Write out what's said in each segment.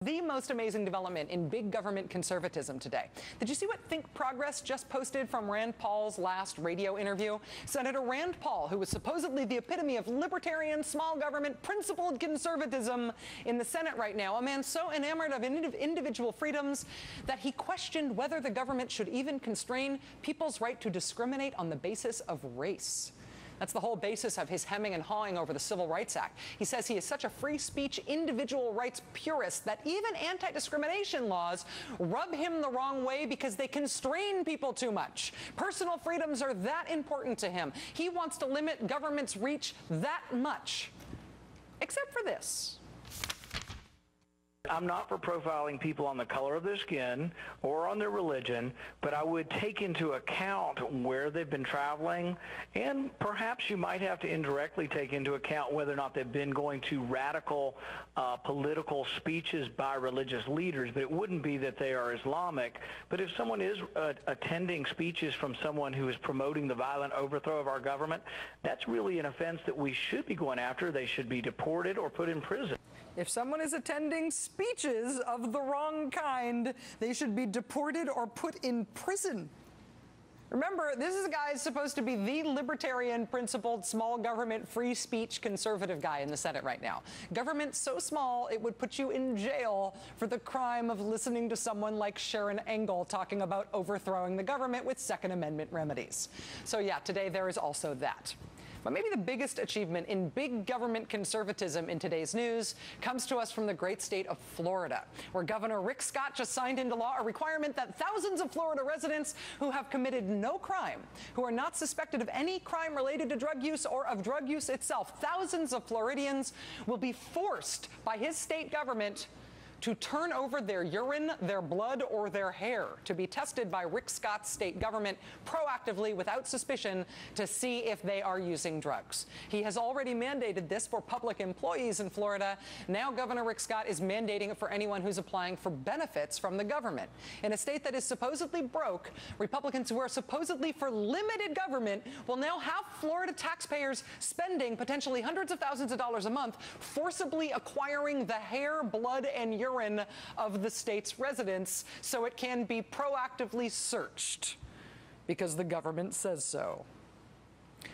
The most amazing development in big government conservatism today. Did you see what Think Progress just posted from Rand Paul's last radio interview? Senator Rand Paul, who was supposedly the epitome of libertarian, small government, principled conservatism in the Senate right now, a man so enamored of individual freedoms that he questioned whether the government should even constrain people's right to discriminate on the basis of race. That's the whole basis of his hemming and hawing over the Civil Rights Act. He says he is such a free speech, individual rights purist that even anti-discrimination laws rub him the wrong way because they constrain people too much. Personal freedoms are that important to him. He wants to limit government's reach that much. Except for this. I'm not for profiling people on the color of their skin or on their religion, but I would take into account where they've been traveling, and perhaps you might have to indirectly take into account whether or not they've been going to radical political speeches by religious leaders. But it wouldn't be that they are Islamic. But if someone is attending speeches from someone who is promoting the violent overthrow of our government, that's really an offense that we should be going after. They should be deported or put in prison. If someone is attending speeches of the wrong kind, they should be deported or put in prison. Remember, this is a guy who's supposed to be the libertarian, principled, small government, free speech, conservative guy in the Senate right now. Government so small, it would put you in jail for the crime of listening to someone like Sharon Engel talking about overthrowing the government with Second Amendment remedies. So yeah, today there is also that. But maybe the biggest achievement in big government conservatism in today's news comes to us from the great state of Florida, where Governor Rick Scott just signed into law a requirement that thousands of Florida residents who have committed no crime, who are not suspected of any crime related to drug use or of drug use itself, thousands of Floridians will be forced by his state government to turn over their urine, their blood, or their hair to be tested by Rick Scott's state government proactively without suspicion to see if they are using drugs. He has already mandated this for public employees in Florida. Now Governor Rick Scott is mandating it for anyone who's applying for benefits from the government. In a state that is supposedly broke, Republicans who are supposedly for limited government will now have Florida taxpayers spending potentially hundreds of thousands of dollars a month forcibly acquiring the hair, blood, and urine of the state's residents so it can be proactively searched because the government says so.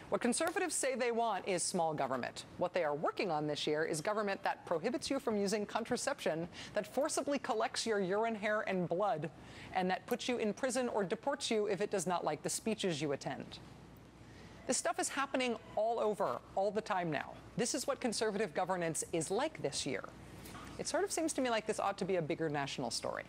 What conservatives say they want is small government. What they are working on this year is government that prohibits you from using contraception, that forcibly collects your urine, hair, and blood, and that puts you in prison or deports you if it does not like the speeches you attend. This stuff is happening all over, all the time now. This is what conservative governance is like this year. It sort of seems to me like this ought to be a bigger national story.